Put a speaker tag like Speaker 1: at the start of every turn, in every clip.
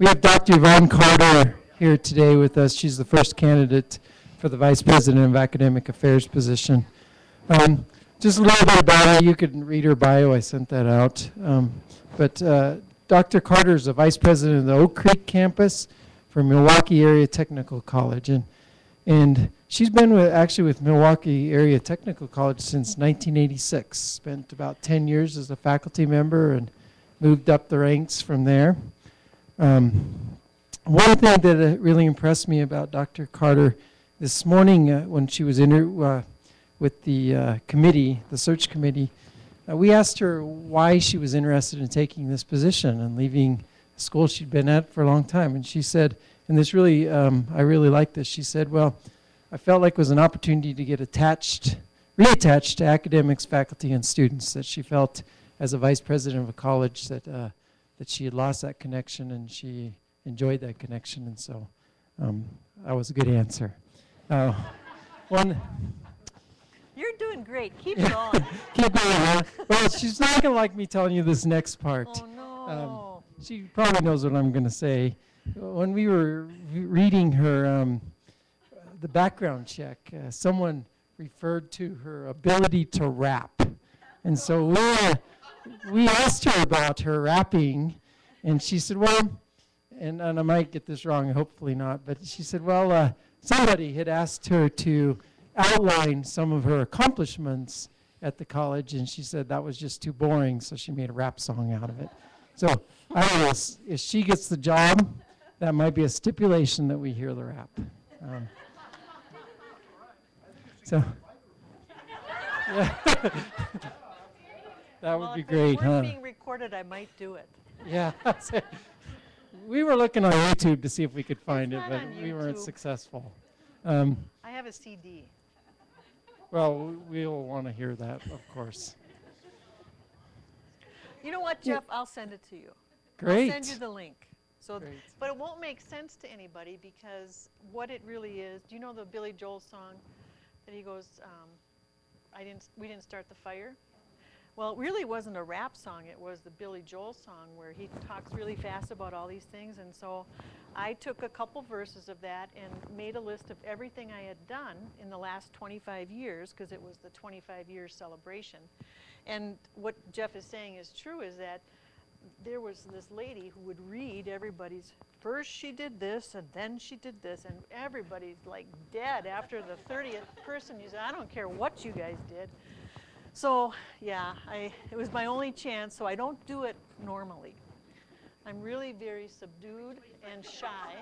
Speaker 1: We have Dr. Evonne Carter here today with us. She's the first candidate for the Vice President of Academic Affairs position. Just a little bit about her. You could read her bio. I sent that out. But Dr. Carter is the Vice President of the Oak Creek campus for Milwaukee Area Technical College. And she's been actually with Milwaukee Area Technical College since 1986. Spent about 10 years as a faculty member and moved up the ranks from there. One thing that really impressed me about Dr. Carter this morning when she was with the committee, the search committee, we asked her why she was interested in taking this position and leaving a school she'd been at for a long time. And she said, and this really, I really like this, she said, well, I felt like it was an opportunity to get reattached to academics, faculty, and students, that she felt as a vice president of a college that she had lost that connection, and she enjoyed that connection, and so that was a good answer.
Speaker 2: You're doing great. Keep going.
Speaker 1: Keep going, huh? Well, she's not going to like me telling you this next part.
Speaker 2: Oh, no.
Speaker 1: She probably knows what I'm going to say. When we were reading her, the background check, someone referred to her ability to rap. And so we asked her about her rapping, and she said, well, and I might get this wrong, hopefully not, but she said, well, somebody had asked her to outline some of her accomplishments at the college, and she said that was just too boring, so she made a rap song out of it. So I don't know, if she gets the job, that might be a stipulation that we hear the rap. So, yeah. That would be great, huh?
Speaker 2: If it weren't being recorded, I might do it.
Speaker 1: Yeah. We were looking on YouTube to see if we could find it, but we weren't
Speaker 2: YouTube.
Speaker 1: successful.
Speaker 2: I have a CD.
Speaker 1: Well, we'll want to hear that, of course.
Speaker 2: You know what, Jeff? I'll send it to you.
Speaker 1: Great.
Speaker 2: I'll send you the link. So,
Speaker 1: Great.
Speaker 2: but it won't make sense to anybody, because what it really is, do you know the Billy Joel song that he goes, we didn't start the fire? Well, it really wasn't a rap song. It was the Billy Joel song where he talks really fast about all these things. And so I took a couple verses of that and made a list of everything I had done in the last 25 years, because it was the 25-year celebration. And what Jeff is saying is true, is that there was this lady who would read everybody's, first she did this, and then she did this, and everybody's like dead after the 30th person. You said, I don't care what you guys did. So, yeah, it was my only chance, so I don't do it normally. I'm really very subdued and shy.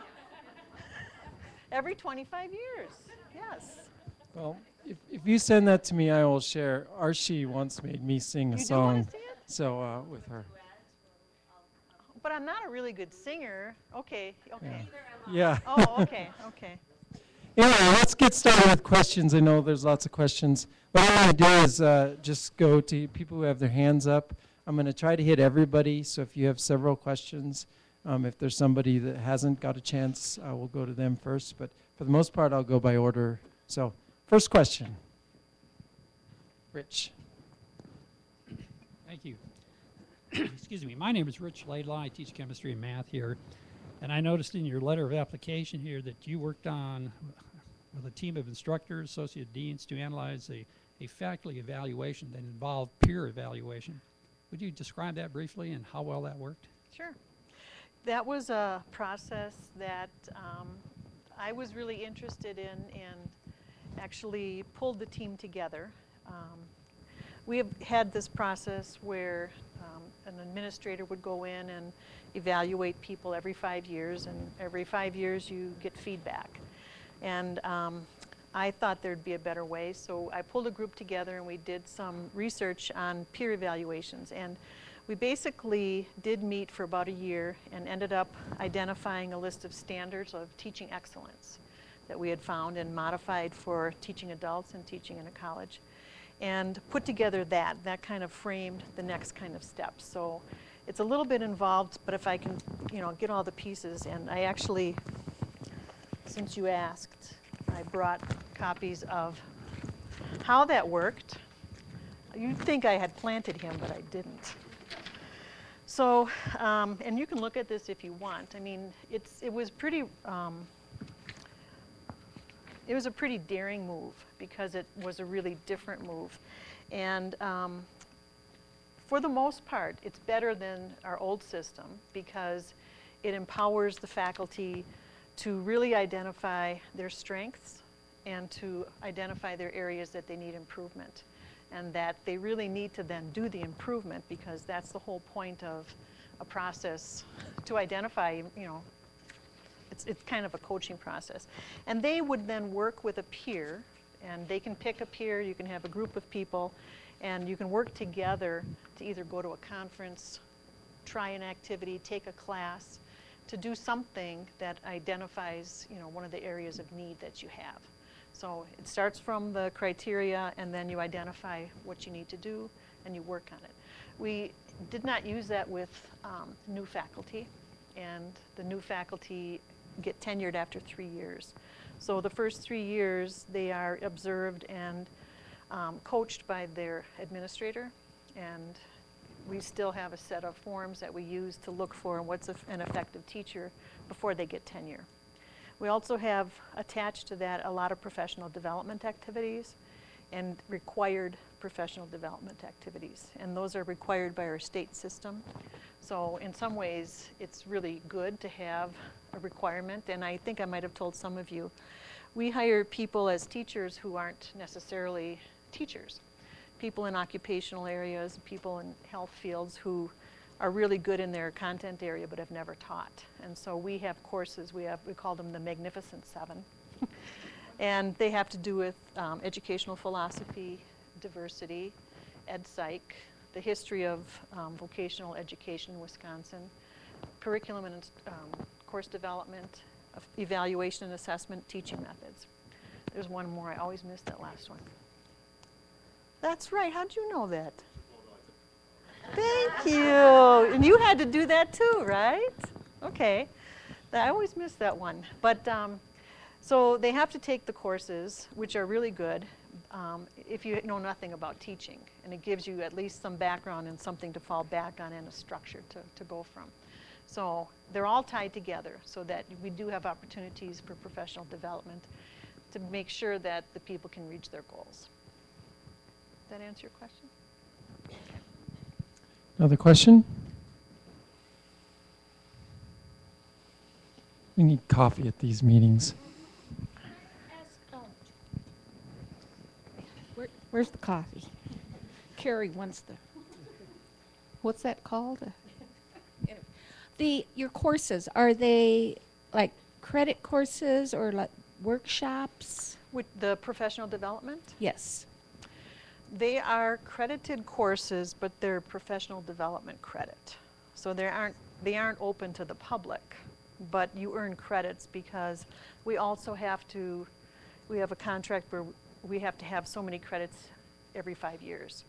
Speaker 2: Every 25 years, yes.
Speaker 1: Well, if you send that to me, I will share. Archie once made me sing a
Speaker 2: You do
Speaker 1: song.
Speaker 2: want to see it?
Speaker 1: So, with her.
Speaker 2: But I'm not a really good singer. Okay, okay.
Speaker 1: Yeah.
Speaker 2: Oh, okay, okay.
Speaker 1: Anyway, let's get started with questions. I know there's lots of questions. What I'm going to do is just go to people who have their hands up. I'm going to try to hit everybody, so if you have several questions, if there's somebody that hasn't got a chance, I will go to them first. But for the most part, I'll go by order. So, first question. Rich.
Speaker 3: Thank you. Excuse me. My name is Rich Laidlaw. I teach chemistry and math here. And I noticed in your letter of application here that you worked on with a team of instructors, associate deans, to analyze a faculty evaluation that involved peer evaluation. Would you describe that briefly and how well that worked?
Speaker 2: Sure. That was a process that I was really interested in and actually pulled the team together. We have had this process where an administrator would go in and evaluate people every 5 years, and every 5 years you get feedback. And I thought there'd be a better way, so I pulled a group together and we did some research on peer evaluations. And we basically did meet for about a year and ended up identifying a list of standards of teaching excellence that we had found and modified for teaching adults and teaching in a college, and put together that kind of framed the next kind of steps. So it's a little bit involved, but if I can, get all the pieces, and I actually, since you asked, I brought copies of how that worked. You'd think I had planted him, but I didn't. So, and you can look at this if you want. I mean, it was a pretty daring move because it was a really different move. And for the most part, it's better than our old system because it empowers the faculty to really identify their strengths and to identify their areas that they need improvement, and that they really need to then do the improvement, because that's the whole point of a process to identify, you know, it's kind of a coaching process. And they would then work with a peer, and they can pick a peer, you can have a group of people, and you can work together to either go to a conference, try an activity, take a class, to do something that identifies, you know, one of the areas of need that you have. So it starts from the criteria, and then you identify what you need to do, and you work on it. We did not use that with new faculty, and the new faculty get tenured after 3 years. So the first 3 years, they are observed and coached by their administrator, and we still have a set of forms that we use to look for what's an effective teacher before they get tenure. We also have attached to that a lot of professional development activities and required professional development activities. And those are required by our state system. So in some ways, it's really good to have a requirement. And I think I might have told some of you, we hire people as teachers who aren't necessarily teachers. People in occupational areas, people in health fields who are really good in their content area but have never taught. And so we have courses, we call them the Magnificent Seven. And they have to do with educational philosophy, diversity, ed psych, the history of vocational education in Wisconsin, curriculum and course development, evaluation and assessment, teaching methods. There's one more, I always miss that last one. That's right, how'd you know that? Thank you. And you had to do that too, right? Okay. I always miss that one. But so they have to take the courses, which are really good, if you know nothing about teaching. And it gives you at least some background and something to fall back on and a structure to go from. So they're all tied together so that we do have opportunities for professional development to make sure that the people can reach their goals. Does that answer your question?
Speaker 1: Another question? We need coffee at these meetings.
Speaker 4: Where's the coffee? Carrie wants the, what's that called? Your courses, are they like credit courses or like workshops?
Speaker 2: With the professional development?
Speaker 4: Yes.
Speaker 2: They are credited courses, but they're professional development credit. So they aren't open to the public, but you earn credits because we also we have a contract where we have to have so many credits every 5 years,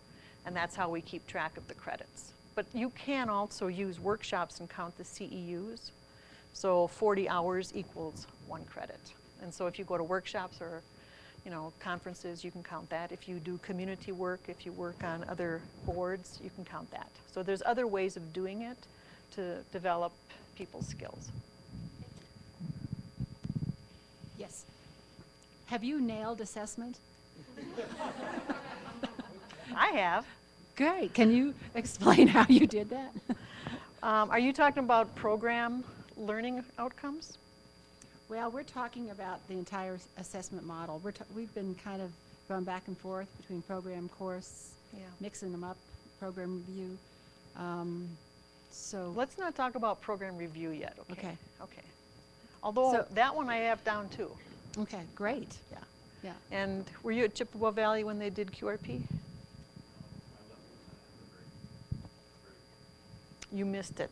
Speaker 2: and that's how we keep track of the credits. But you can also use workshops and count the CEUs. So 40 hours equals 1 credit. And so if you go to workshops or conferences, you can count that. If you do community work, if you work on other boards, you can count that. So there's other ways of doing it to develop people's skills.
Speaker 5: Yes. Have you nailed assessment?
Speaker 2: I have.
Speaker 5: Great. Can you explain how you did that?
Speaker 2: Are you talking about program learning outcomes?
Speaker 5: Well, we're talking about the entire assessment model. We've been kind of going back and forth between program, course, mixing them up, program review. So
Speaker 2: let's not talk about program review yet, okay?
Speaker 5: Okay.
Speaker 2: Okay. Although that one I have down too.
Speaker 5: Okay, great.
Speaker 2: Yeah.
Speaker 5: Yeah.
Speaker 2: And were you at Chippewa Valley when they did QRP? You missed it.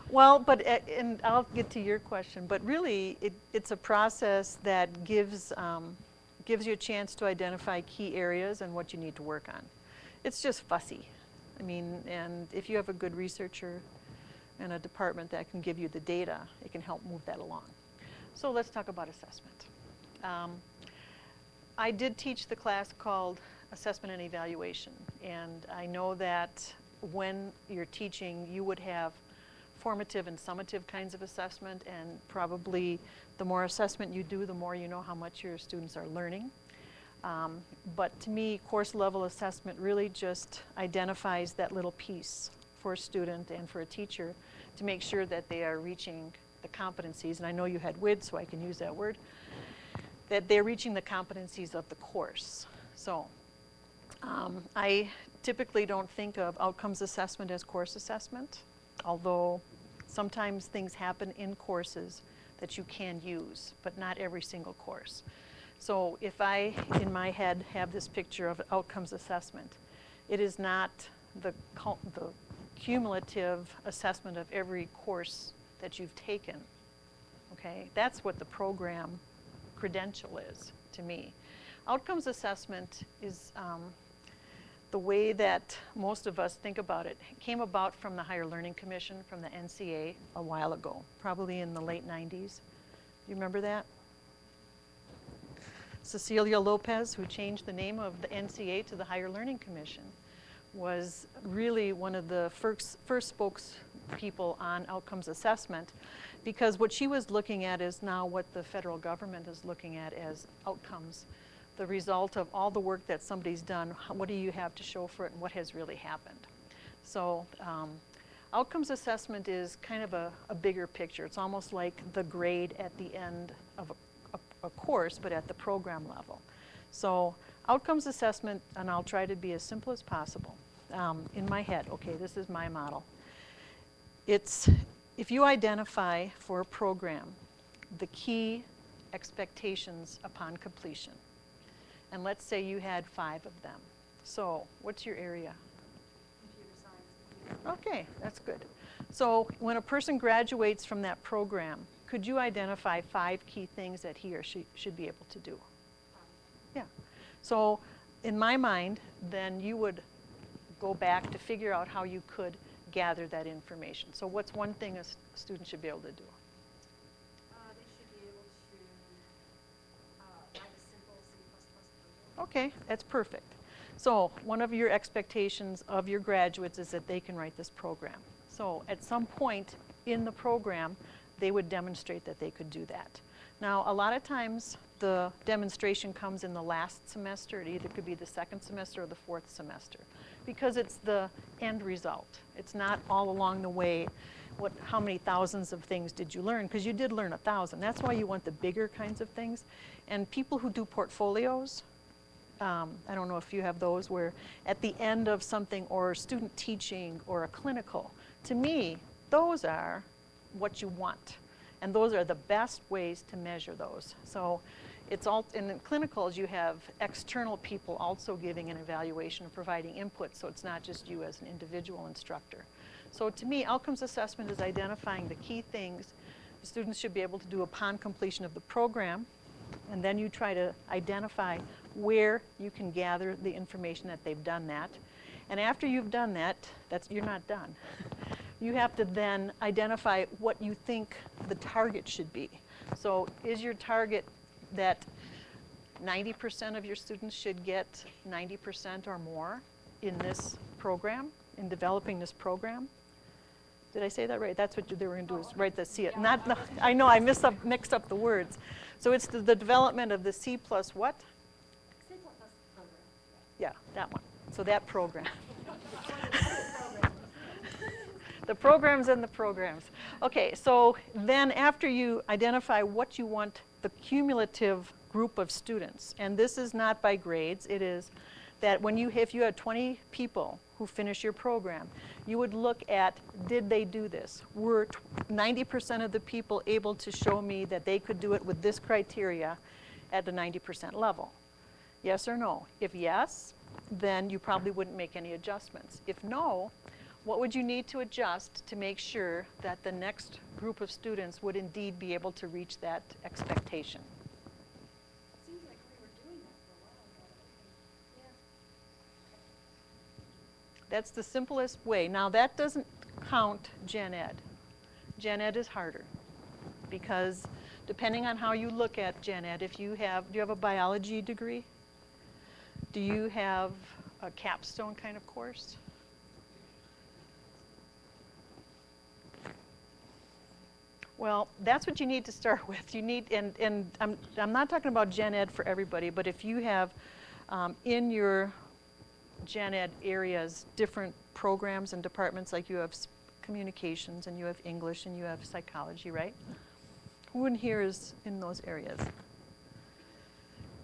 Speaker 2: Well, but and I'll get to your question, but really it's a process that gives you a chance to identify key areas and what you need to work on. It's just fussy. I mean, and if you have a good researcher and a department that can give you the data, it can help move that along. So let's talk about assessment. I did teach the class called assessment and evaluation. And I know that when you're teaching, you would have formative and summative kinds of assessment, and probably the more assessment you do, the more you know how much your students are learning. But to me, course level assessment really just identifies that little piece for a student and for a teacher to make sure that they are reaching the competencies, and I know you had WID, so I can use that word, that they're reaching the competencies of the course. So I typically don't think of outcomes assessment as course assessment, although sometimes things happen in courses that you can use, but not every single course. So if I, in my head, have this picture of outcomes assessment, it is not the cumulative assessment of every course that you've taken, okay? That's what the program credential is to me. Outcomes assessment is the way that most of us think about it. It came about from the Higher Learning Commission, from the NCA a while ago, probably in the late 90s. You remember that? Cecilia Lopez, who changed the name of the NCA to the Higher Learning Commission, was really one of the first spokespeople on outcomes assessment, because what she was looking at is now what the federal government is looking at as outcomes, the result of all the work that somebody's done. What do you have to show for it, and what has really happened? So outcomes assessment is kind of a bigger picture. It's almost like the grade at the end of a course, but at the program level. So outcomes assessment, and I'll try to be as simple as possible. In my head, okay, this is my model. It's, if you identify for a program the key expectations upon completion, and let's say you had 5 of them. So what's your area? Computer science. Okay, that's good. So when a person graduates from that program, could you identify 5 key things that he or she should be able to do? Yeah. So in my mind, then you would go back to figure out how you could gather that information. So what's one thing a student should be able to do?
Speaker 5: They should be able to write a simple C++ program.
Speaker 2: Okay, that's perfect. So one of your expectations of your graduates is that they can write this program. So at some point in the program, they would demonstrate that they could do that. Now, a lot of times the demonstration comes in the last semester. It either could be the 2nd semester or the 4th semester, because it's the end result. It's not all along the way, how many thousands of things did you learn? Because you did learn 1,000. That's why you want the bigger kinds of things. And people who do portfolios, I don't know if you have those, where at the end of something, or student teaching or a clinical, to me, those are what you want. And those are the best ways to measure those. So it's all, in the clinicals, you have external people also giving an evaluation and providing input, so it's not just you as an individual instructor. So to me, outcomes assessment is identifying the key things the students should be able to do upon completion of the program, and then you try to identify where you can gather the information that they've done that. And after you've done that, you're not done. You have to then identify what you think the target should be. So is your target that 90% of your students should get 90% or more in this program, in developing this program? Did I say that right? That's what they were going to do, is write the C.
Speaker 5: Yeah,
Speaker 2: Not, I know I mixed up the words. So it's the development of the C plus what?
Speaker 5: C++ program.
Speaker 2: Yeah, that one. So that program. The programs and the programs. Okay, so then after you identify what you want the cumulative group of students, and this is not by grades, it is that if you had 20 people who finish your program, you would look at, did they do this? Were 90% of the people able to show me that they could do it with this criteria at the 90% level? Yes or no? If yes, then you probably wouldn't make any adjustments. If no, what would you need to adjust to make sure that the next group of students would indeed be able to reach that expectation?
Speaker 5: Seems like we were doing that for a while ago. Yeah.
Speaker 2: That's the simplest way. Now that doesn't count Gen Ed. Gen Ed is harder, because depending on how you look at Gen Ed, do you have a biology degree? Do you have a capstone kind of course? Well, that's what you need to start with. You need, and I'm not talking about gen ed for everybody, but if you have in your gen ed areas different programs and departments, like you have communications and you have English and you have psychology, right? Who in here is in those areas?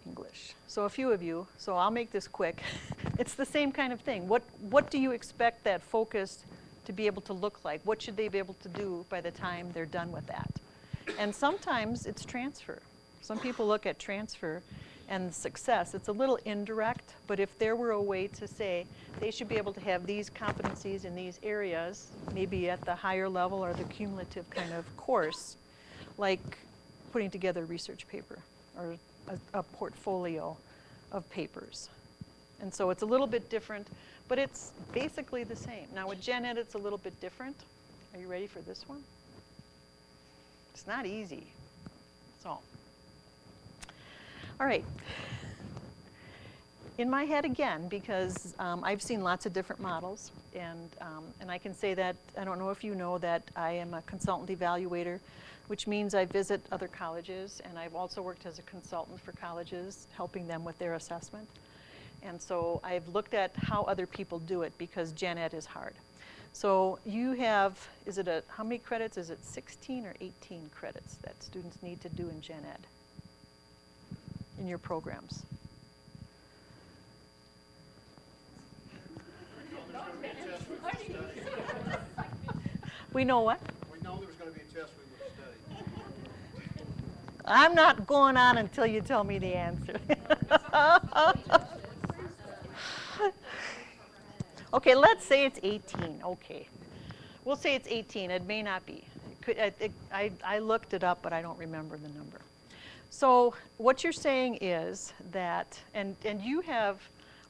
Speaker 2: English. So a few of you, so I'll make this quick. It's the same kind of thing. What do you expect that focus to be able to look like? What should they be able to do by the time they're done with that? And sometimes it's transfer. Some people look at transfer and success. It's a little indirect, but if there were a way to say they should be able to have these competencies in these areas, maybe at the higher level or the cumulative kind of course, like putting together a research paper or a portfolio of papers. And so it's a little bit different, but it's basically the same. Now with gen ed, it's a little bit different. Are you ready for this one? It's not easy. So, all right. In my head again, because I've seen lots of different models, and I can say that, I don't know if you know that I am a consultant evaluator, which means I visit other colleges, and I've also worked as a consultant for colleges, helping them with their assessment. And so I've looked at how other people do it, because gen ed is hard. So you have, how many credits? Is it 16 or 18 credits that students need to do in gen ed in your programs? We know what?
Speaker 6: We know there was going to be a test we would have studied.
Speaker 2: I'm not going on until you tell me the answer. Okay, let's say it's 18. Okay. We'll say it's 18. It may not be. I looked it up, but I don't remember the number. So what you're saying is that, and you have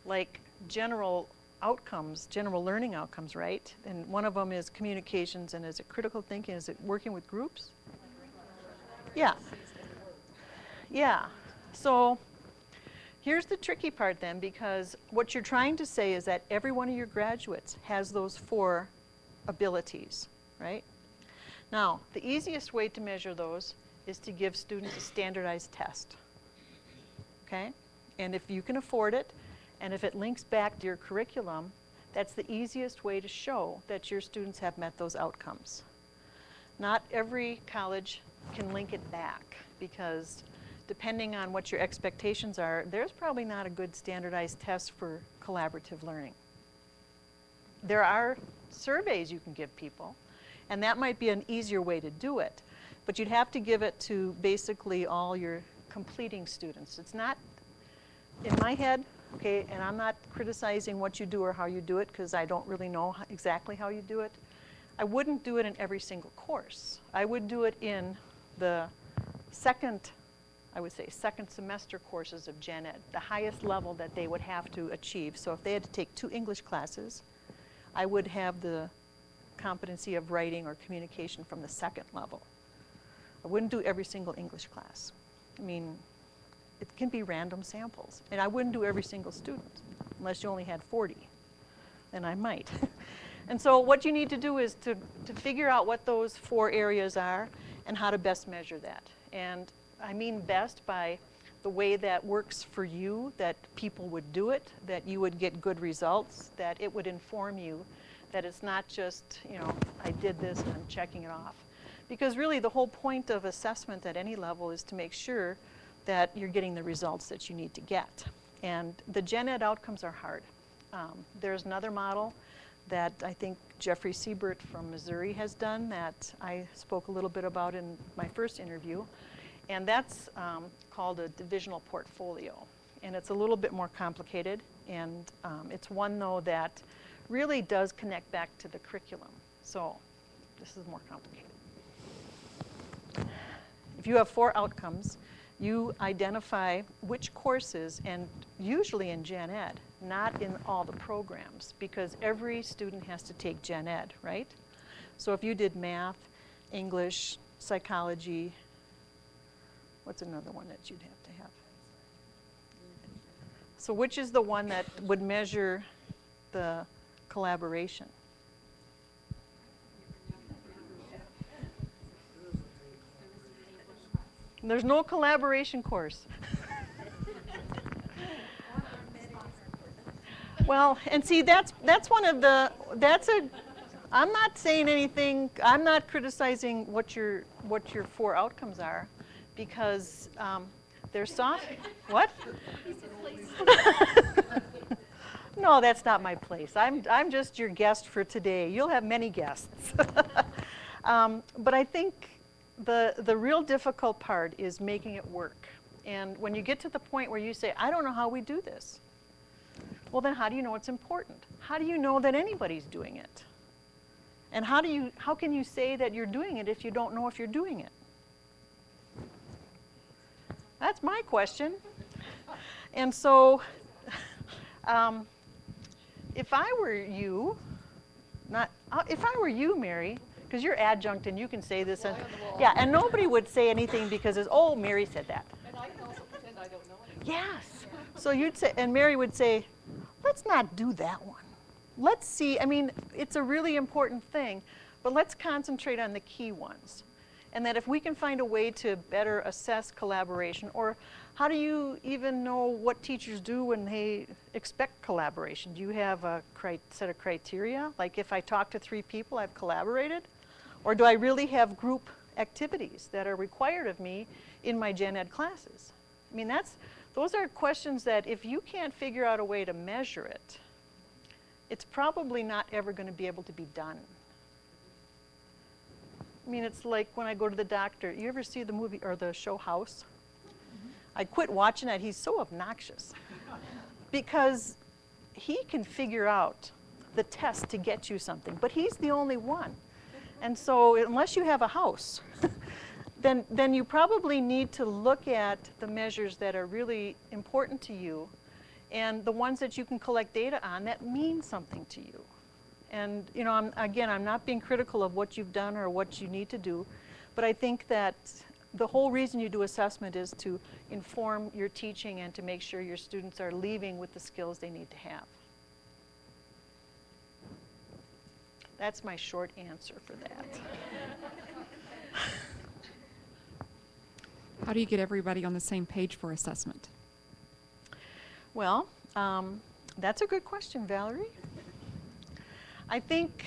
Speaker 2: like general outcomes, general learning outcomes, right? And one of them is communications, and is it critical thinking? Is it working with groups? Yeah. Yeah. So here's the tricky part then, because what you're trying to say is that every one of your graduates has those 4 abilities, right? Now, the easiest way to measure those is to give students a standardized test, okay? And if you can afford it, and if it links back to your curriculum, that's the easiest way to show that your students have met those outcomes. Not every college can link it back, because depending on what your expectations are, there's probably not a good standardized test for collaborative learning. There are surveys you can give people, and that might be an easier way to do it, but you'd have to give it to basically all your completing students. It's not, in my head, okay, and I'm not criticizing what you do or how you do it, because I don't really know exactly how you do it. I wouldn't do it in every single course. I would do it in the second semester courses of gen ed, the highest level that they would have to achieve. So if they had to take 2 English classes, I would have the competency of writing or communication from the 2nd level. I wouldn't do every single English class. I mean, it can be random samples. And I wouldn't do every single student, unless you only had 40. Then I might. And so what you need to do is to figure out what those 4 areas are and how to best measure that. And I mean best by the way that works for you, that people would do it, that you would get good results, that it would inform you, that it's not just, you know, I did this and I'm checking it off. Because really the whole point of assessment at any level is to make sure that you're getting the results that you need to get. And the gen ed outcomes are hard. There's another model that I think Jeffrey Siebert from Missouri has done that I spoke a little bit about in my first interview. And that's called a divisional portfolio. And it's a little bit more complicated. And it's one, though, that really does connect back to the curriculum. So this is more complicated. If you have 4 outcomes, you identify which courses, and usually in gen ed, not in all the programs, because every student has to take gen ed, right? So if you did math, English, psychology, what's another one that you'd have to have? So which is the one that would measure the collaboration? There's no collaboration course. Well, and see, that's one of the, I'm not saying anything, I'm not criticizing what your 4 outcomes are, because they're soft. What? No, that's not my place. I'm just your guest for today. You'll have many guests. But I think the real difficult part is making it work. And when you get to the point where you say, I don't know how we do this, well, then how do you know it's important? How do you know that anybody's doing it? And how can you say that you're doing it if you don't know if you're doing it? That's my question. And so if I were you, if I were you, Mary, because you're adjunct and you can say this, and yeah, and nobody would say anything because it's, oh, Mary said that.
Speaker 7: And I can also pretend I don't know anything.
Speaker 2: Yes. So you'd say, and Mary would say, let's not do that one. Let's see, I mean, it's a really important thing, but let's concentrate on the key ones. And that if we can find a way to better assess collaboration, or how do you even know what teachers do when they expect collaboration? Do you have a set of criteria? Like if I talk to 3 people, I've collaborated? Or do I really have group activities that are required of me in my gen ed classes? I mean, those are questions that if you can't figure out a way to measure it, it's probably not ever going to be able to be done. I mean, it's like when I go to the doctor. You ever see the movie or the show House? I quit watching that. He's so obnoxious because he can figure out the test to get you something, but he's the only one. And so unless you have a house, then you probably need to look at the measures that are really important to you and the ones that you can collect data on that mean something to you. And you know, I'm not being critical of what you've done or what you need to do, but I think that the whole reason you do assessment is to inform your teaching and to make sure your students are leaving with the skills they need to have. That's my short answer for that.
Speaker 8: How do you get everybody on the same page for assessment?
Speaker 2: Well, that's a good question, Valerie. I think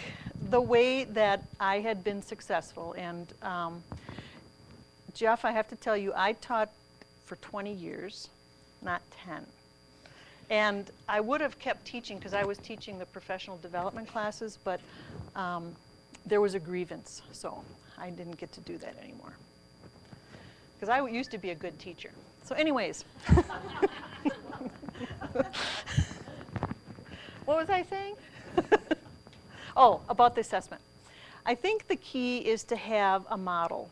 Speaker 2: the way that I had been successful, and Jeff, I have to tell you, I taught for 20 years, not 10. And I would have kept teaching because I was teaching the professional development classes, but there was a grievance, so I didn't get to do that anymore. Because I used to be a good teacher. So anyways. What was I saying? Oh, about the assessment. I think the key is to have a model,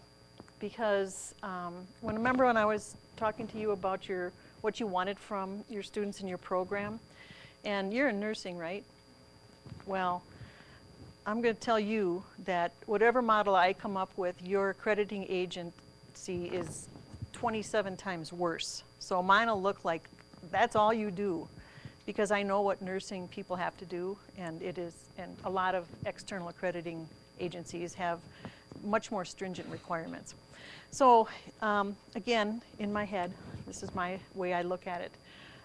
Speaker 2: because remember when I was talking to you about what you wanted from your students in your program, and you're in nursing, right? Well, I'm going to tell you that whatever model I come up with, your accrediting agency is 27 times worse. So mine will look like that's all you do, because I know what nursing people have to do, and a lot of external accrediting agencies have much more stringent requirements. So again, in my head, this is my way I look at it.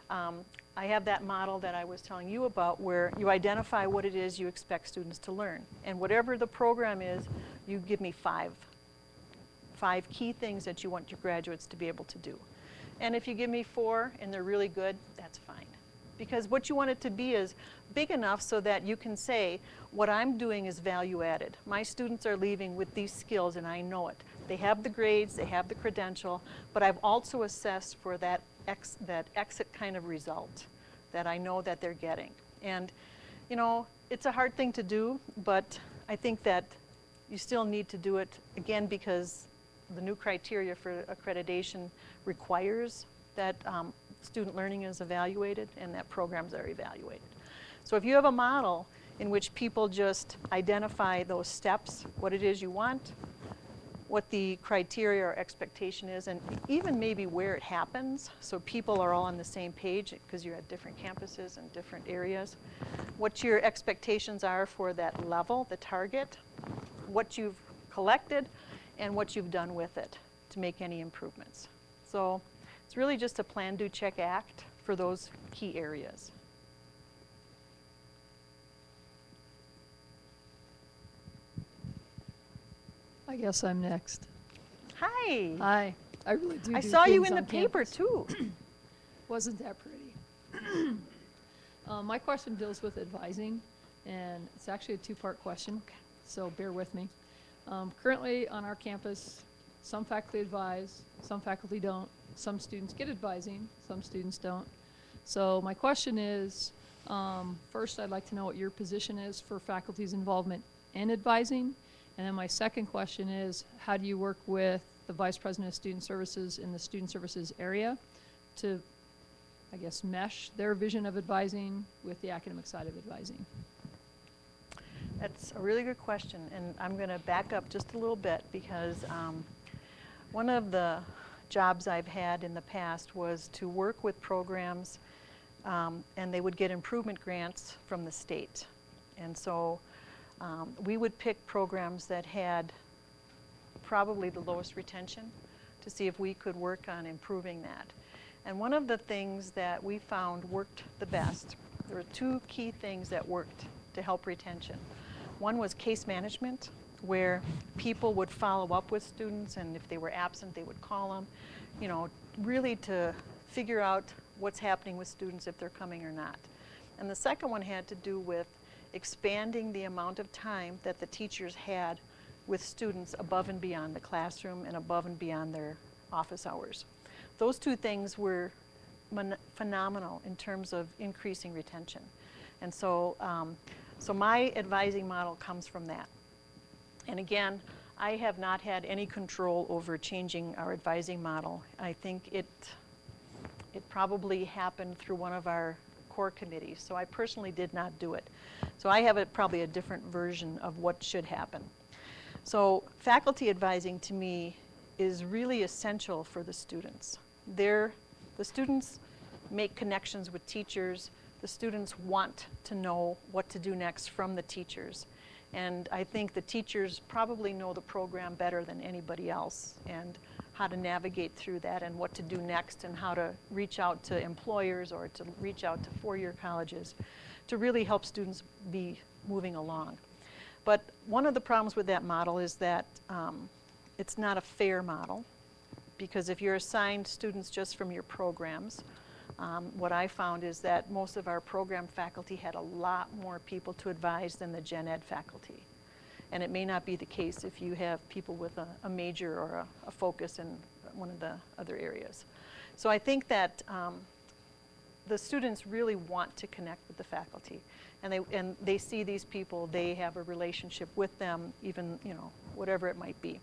Speaker 2: I have that model that I was telling you about where you identify what it is you expect students to learn. And whatever the program is, you give me five key things that you want your graduates to be able to do. And if you give me 4 and they're really good, that's fine. Because what you want it to be is big enough so that you can say, what I'm doing is value added. My students are leaving with these skills and I know it. They have the grades, they have the credential, but I've also assessed for that exit kind of result that I know that they're getting. And you know, it's a hard thing to do, but I think that you still need to do it, again, because the new criteria for accreditation requires that student learning is evaluated and that programs are evaluated. So if you have a model in which people just identify those steps, what it is you want, what the criteria or expectation is, and even maybe where it happens, so people are all on the same page because you're at different campuses and different areas. What your expectations are for that level, the target, what you've collected, and what you've done with it to make any improvements. So it's really just a plan, do, check, act for those key areas.
Speaker 7: I guess I'm next.
Speaker 2: Hi.
Speaker 7: Hi. I really do.
Speaker 2: I
Speaker 7: do
Speaker 2: saw you
Speaker 7: things
Speaker 2: in the
Speaker 7: on
Speaker 2: paper
Speaker 7: campus.
Speaker 2: too.
Speaker 7: Wasn't that pretty? My question deals with advising, and it's actually a two-part question, so bear with me. Currently on our campus, some faculty advise, some faculty don't. Some students get advising, some students don't. So my question is, first I'd like to know what your position is for faculty's involvement in advising. And then my second question is, how do you work with the Vice President of Student Services in the Student Services area to, I guess, mesh their vision of advising with the academic side of advising?
Speaker 2: That's a really good question, and I'm going to back up just a little bit because one of the jobs I've had in the past was to work with programs, and they would get improvement grants from the state. And so we would pick programs that had probably the lowest retention to see if we could work on improving that. And one of the things that we found worked the best, there were two key things that worked to help retention. One was case management, where people would follow up with students, and if they were absent, they would call them, you know, really to figure out what's happening with students, if they're coming or not. And the second one had to do with expanding the amount of time that the teachers had with students above and beyond the classroom and above and beyond their office hours. Those two things were phenomenal in terms of increasing retention. And so, so my advising model comes from that. And again, I have not had any control over changing our advising model. I think it probably happened through one of our core committees, so I personally did not do it. So I have probably a different version of what should happen. So faculty advising to me is really essential for the students. The students make connections with teachers. The students want to know what to do next from the teachers. And I think the teachers probably know the program better than anybody else, and how to navigate through that and what to do next, and how to reach out to employers or to reach out to four-year colleges to really help students be moving along. But one of the problems with that model is that it's not a fair model, because if you're assigned students just from your programs, what I found is that most of our program faculty had a lot more people to advise than the gen ed faculty. And it may not be the case if you have people with a major or a focus in one of the other areas. So I think that the students really want to connect with the faculty, and they see these people, they have a relationship with them, even, you know, whatever it might be.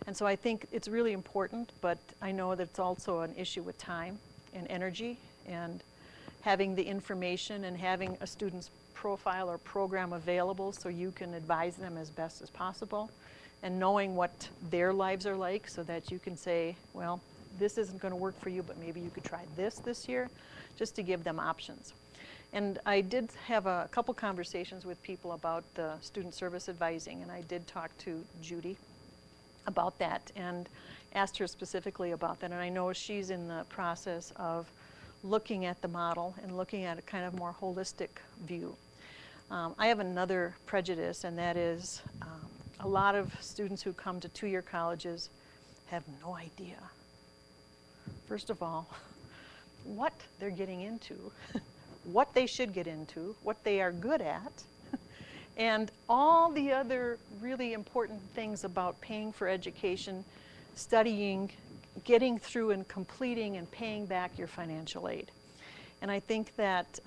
Speaker 2: And so I think it's really important, but I know that it's also an issue with time and energy, and having the information and having a student's profile or program available so you can advise them as best as possible, and knowing what their lives are like so that you can say, well, this isn't going to work for you, but maybe you could try this year, just to give them options. And I did have a couple conversations with people about the student service advising, and I did talk to Judy about that and asked her specifically about that. And I know she's in the process of looking at the model and looking at a kind of more holistic view. I have another prejudice, and that is a lot of students who come to two-year colleges have no idea, first of all, what they're getting into, what they should get into, what they are good at, and all the other really important things about paying for education, studying, getting through and completing and paying back your financial aid. And I think that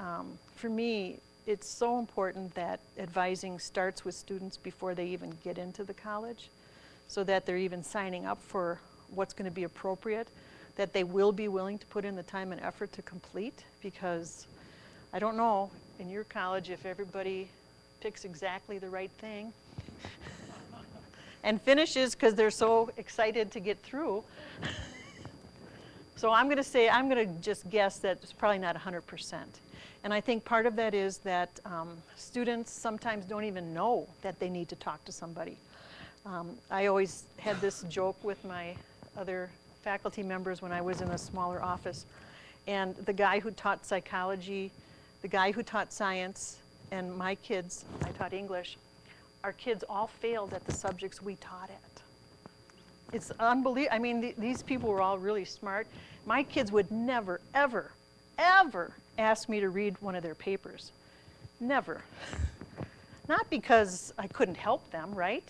Speaker 2: for me, it's so important that advising starts with students before they even get into the college, so that they're even signing up for what's going to be appropriate, that they will be willing to put in the time and effort to complete, because I don't know in your college if everybody picks exactly the right thing. and finishes because they're so excited to get through. So I'm going to just guess that it's probably not 100%. And I think part of that is that students sometimes don't even know that they need to talk to somebody. I always had this joke with my other faculty members when I was in a smaller office. And the guy who taught psychology, the guy who taught science, and my kids, I taught English, our kids all failed at the subjects we taught at. It's unbelievable. I mean, these people were all really smart. My kids would never, ever, ever ask me to read one of their papers. Never. Not because I couldn't help them, right?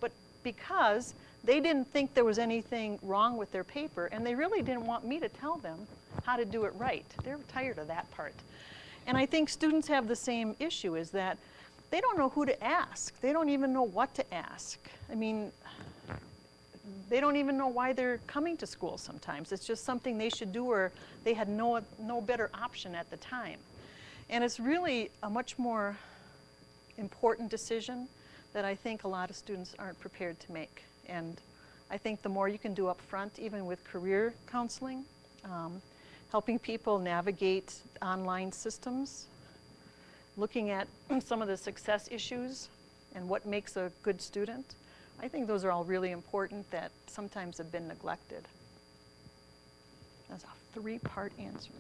Speaker 2: But because they didn't think there was anything wrong with their paper, and they really didn't want me to tell them how to do it right. They're tired of that part. And I think students have the same issue, is that they don't know who to ask. They don't even know what to ask. I mean, they don't even know why they're coming to school sometimes. It's just something they should do, or they had no better option at the time. And it's really a much more important decision that I think a lot of students aren't prepared to make. And I think the more you can do up front, even with career counseling, helping people navigate online systems, looking at some of the success issues and what makes a good student, I think those are all really important that sometimes have been neglected. That's a 3-part answer.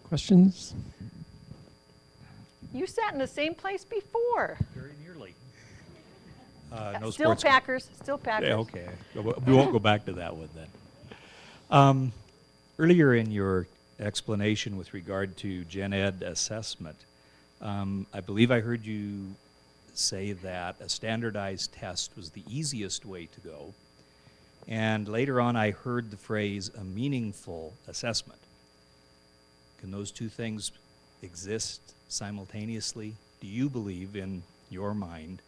Speaker 1: Questions?
Speaker 2: You sat in the same place before.
Speaker 9: Very nearly.
Speaker 2: Still
Speaker 9: sports.
Speaker 2: Packers, still Packers.
Speaker 9: Yeah, okay. We won't go back to that one then. Earlier in your explanation with regard to Gen Ed assessment, I believe I heard you say that a standardized test was the easiest way to go. And later on I heard the phrase a meaningful assessment. Can those two things exist simultaneously? Do you believe in your mind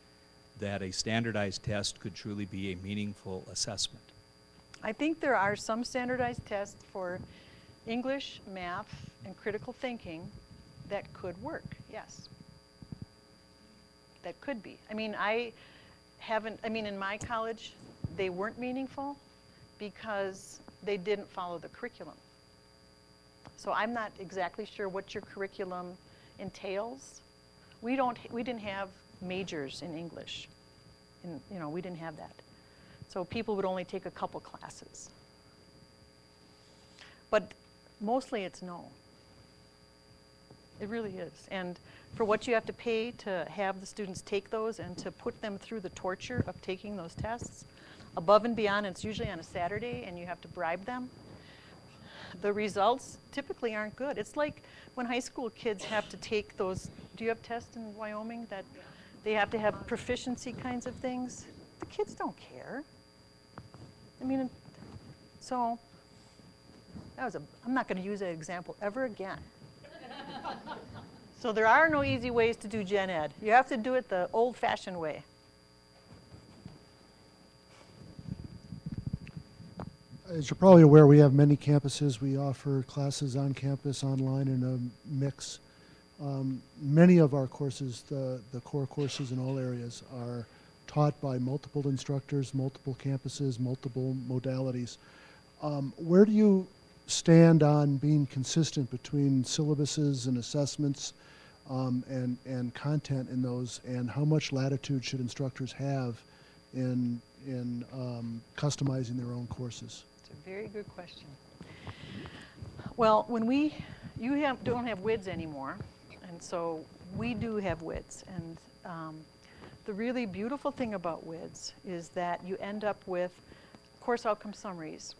Speaker 9: that a standardized test could truly be a meaningful assessment?
Speaker 2: I think there are some standardized tests for English, math, and critical thinking that could work, yes. That could be. I mean, in my college, they weren't meaningful because they didn't follow the curriculum. So I'm not exactly sure what your curriculum entails. We didn't have majors in English. We didn't have that. So people would only take a couple classes. But mostly it's no. It really is. And for what you have to pay to have the students take those and to put them through the torture of taking those tests, above and beyond, it's usually on a Saturday and you have to bribe them, the results typically aren't good. It's like when high school kids have to take those, do you have tests in Wyoming that they have to have proficiency kinds of things? The kids don't care. I mean, so I'm not going to use that example ever again. So there are no easy ways to do Gen Ed. You have to do it the old-fashioned way.
Speaker 10: As you're probably aware, we have many campuses. We offer classes on campus, online, and a mix. Many of our courses, the core courses in all areas, are taught by multiple instructors, multiple campuses, multiple modalities. Where do you stand on being consistent between syllabuses and assessments and content in those, and how much latitude should instructors have in customizing their own courses?
Speaker 2: It's a very good question. Well, when you don't have WIDs anymore, and so we do have WIDs. And the really beautiful thing about WIDs is that you end up with course outcome summaries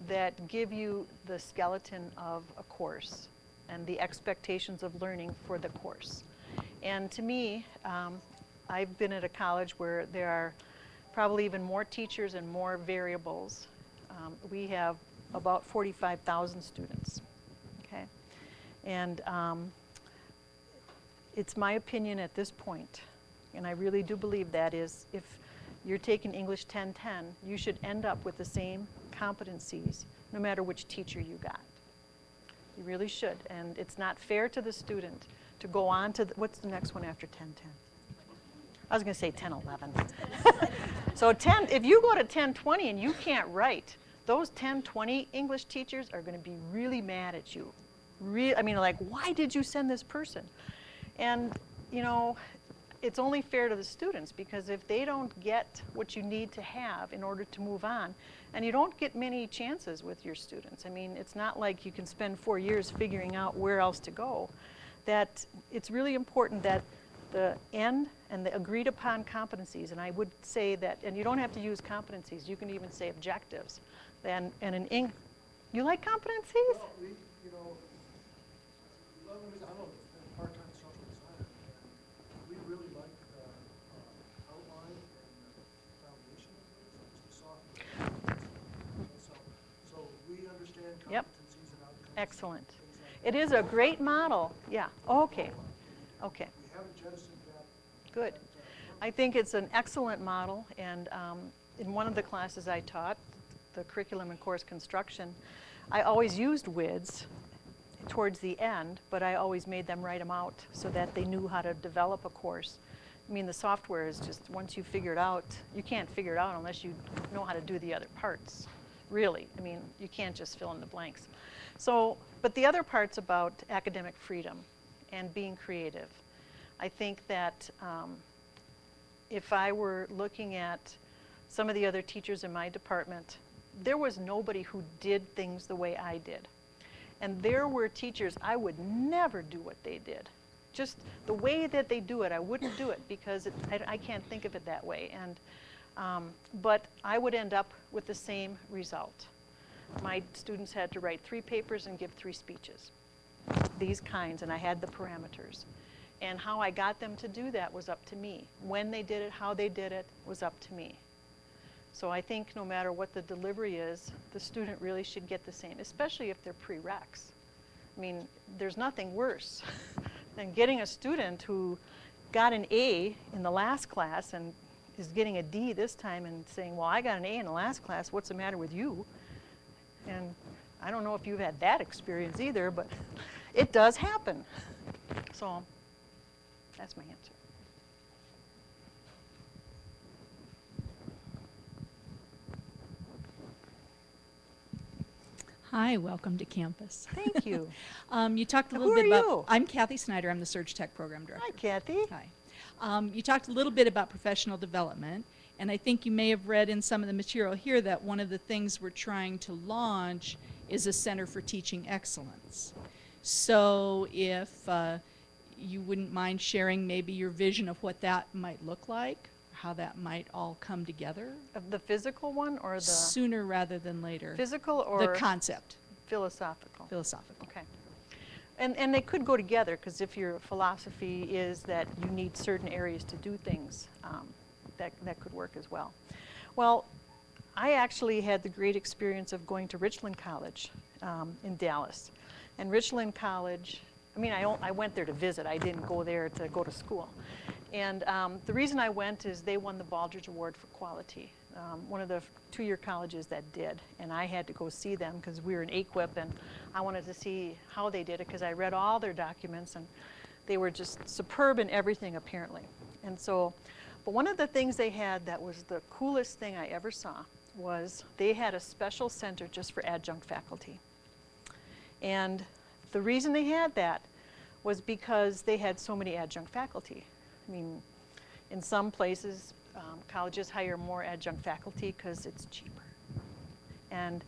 Speaker 2: that give you the skeleton of a course and the expectations of learning for the course. And to me, I've been at a college where there are probably even more teachers and more variables. We have about 45,000 students, okay? And it's my opinion at this point, and I really do believe that, is if you're taking English 10-10, you should end up with the same competencies no matter which teacher you got. You really should. And it's not fair to the student to go on to, what's the next one after 10-10? I was going to say 10, 11. So 10, if you go to 10, 20 and you can't write, those 10, 20 English teachers are going to be really mad at you. I mean, like, why did you send this person? And, you know, it's only fair to the students, because if they don't get what you need to have in order to move on, and you don't get many chances with your students. I mean, it's not like you can spend 4 years figuring out where else to go. That it's really important that the end and the agreed upon competencies, and I would say that, and you don't have to use competencies, you can even say objectives. And in you like competencies?
Speaker 10: Well, we, you know, I'm a part-time social designer, and we really like the outline and the foundation of it, so it's the software. So we understand competencies and outcomes.
Speaker 2: Excellent.
Speaker 10: Like
Speaker 2: it is a great model. Yeah. Okay. Okay.
Speaker 10: we haven't jettisoned that.
Speaker 2: Good. I think it's an excellent model, and in one of the classes I taught, the curriculum and course construction, I always used WIDs towards the end, but I always made them write them out so that they knew how to develop a course. I mean, the software is just, once you figure it out, you can't figure it out unless you know how to do the other parts, really. I mean, you can't just fill in the blanks. So, but the other part's about academic freedom and being creative. I think that if I were looking at some of the other teachers in my department, there was nobody who did things the way I did. And there were teachers, I would never do what they did. Just the way that they do it, I wouldn't do it, because I can't think of it that way. And, but I would end up with the same result. My students had to write 3 papers and give 3 speeches, these kinds, and I had the parameters. And how I got them to do that was up to me. When they did it, how they did it, was up to me. So I think no matter what the delivery is, the student really should get the same, especially if they're prereqs. I mean, there's nothing worse than getting a student who got an A in the last class and is getting a D this time and saying, well, I got an A in the last class, what's the matter with you? And I don't know if you've had that experience either, but it does happen. So that's my answer.
Speaker 11: Hi, welcome to campus.
Speaker 2: Thank you.
Speaker 11: You talked a
Speaker 2: Who
Speaker 11: little bit
Speaker 2: are
Speaker 11: about.
Speaker 2: you?
Speaker 11: I'm Kathy Snyder. I'm the Surge Tech Program Director.
Speaker 2: Hi, Kathy.
Speaker 11: Hi. You talked a little bit about professional development, and I think you may have read in some of the material here that one of the things we're trying to launch is a Center for Teaching Excellence. So if you wouldn't mind sharing maybe your vision of what that might look like, how that might all come together.
Speaker 2: Of the physical one or the
Speaker 11: sooner rather than later?
Speaker 2: physical or
Speaker 11: The concept.
Speaker 2: philosophical?
Speaker 11: Philosophical.
Speaker 2: Okay. And they could go together, because if your philosophy is that you need certain areas to do things, that could work as well. Well, I actually had the great experience of going to Richland College in Dallas. And Richland College, I mean, I went there to visit. I didn't go there to go to school. And the reason I went is they won the Baldrige Award for Quality, one of the 2-year colleges that did. And I had to go see them because we were in AQUIP, and I wanted to see how they did it, because I read all their documents, and they were just superb in everything, apparently. And so, but one of the things they had that was the coolest thing I ever saw was they had a special center just for adjunct faculty. And the reason they had that was because they had so many adjunct faculty. I mean, in some places, colleges hire more adjunct faculty because it's cheaper. And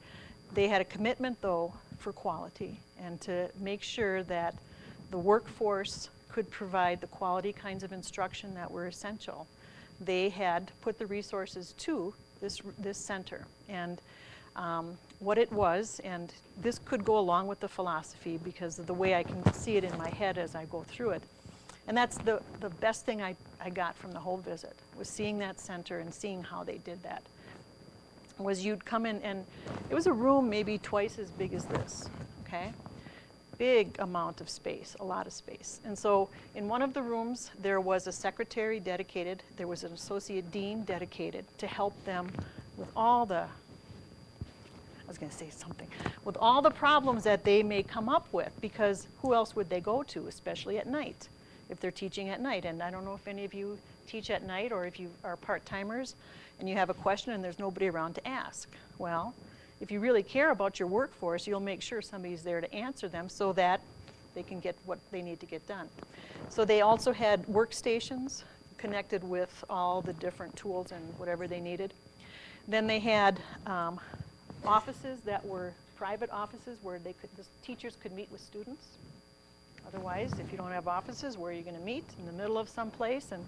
Speaker 2: they had a commitment, though, for quality and to make sure that the workforce could provide the quality kinds of instruction that were essential. They had put the resources to this center. And what it was, and this could go along with the philosophy because of the way I can see it in my head as I go through it. And that's the best thing I got from the whole visit, was seeing that center and seeing how they did that. Was you'd come in, and it was a room maybe twice as big as this, okay? Big amount of space, a lot of space. And so in one of the rooms, there was a secretary dedicated, there was an associate dean dedicated to help them with all the, I was going to say something, with all the problems that they may come up with, because who else would they go to, especially at night? if they're teaching at night. And I don't know if any of you teach at night or if you are part-timers and you have a question and there's nobody around to ask. Well, if you really care about your workforce, you'll make sure somebody's there to answer them so that they can get what they need to get done. So they also had workstations connected with all the different tools and whatever they needed. Then they had offices that were private offices where the teachers could meet with students. Otherwise, if you don't have offices, where are you going to meet? In the middle of some place, and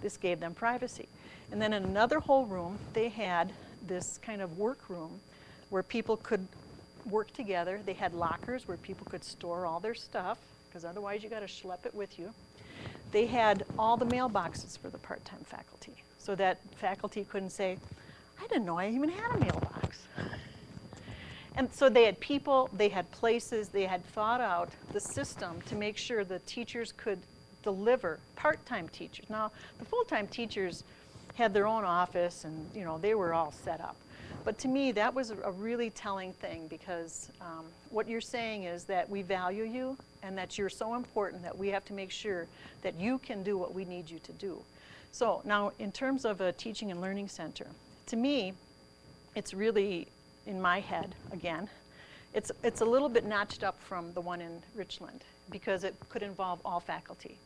Speaker 2: this gave them privacy. And then in another whole room, they had this kind of workroom where people could work together. They had lockers where people could store all their stuff, because otherwise you got to schlep it with you. They had all the mailboxes for the part-time faculty, so that faculty couldn't say, I didn't know I even had a mailbox. And so they had people, they had places, they had thought out the system to make sure the teachers could deliver, part-time teachers. Now, the full-time teachers had their own office and, you know, they were all set up. But to me, that was a really telling thing, because what you're saying is that we value you and that you're so important that we have to make sure that you can do what we need you to do. So now, in terms of a teaching and learning center, to me, it's really, in my head, again, it's a little bit notched up from the one in Richland, because it could involve all faculty.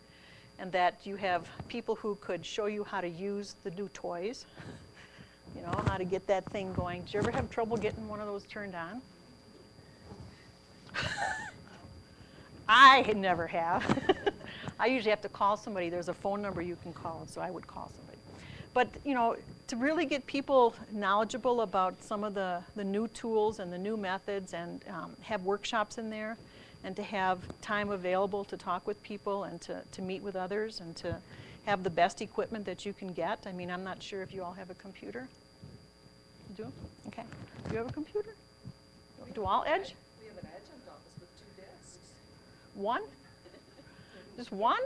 Speaker 2: And that you have people who could show you how to use the new toys, you know, how to get that thing going. Did you ever have trouble getting one of those turned on? I never have. I usually have to call somebody. There's a phone number you can call, so I would call somebody. But, you know, to really get people knowledgeable about some of the new tools and the new methods, and have workshops in there, and to have time available to talk with people and to meet with others, and to have the best equipment that you can get. I mean, I'm not sure if you all have a computer. You do? Okay. Do you have a computer? Do all Edge?
Speaker 12: We have an adjunct office with 2 desks.
Speaker 2: One? Just one?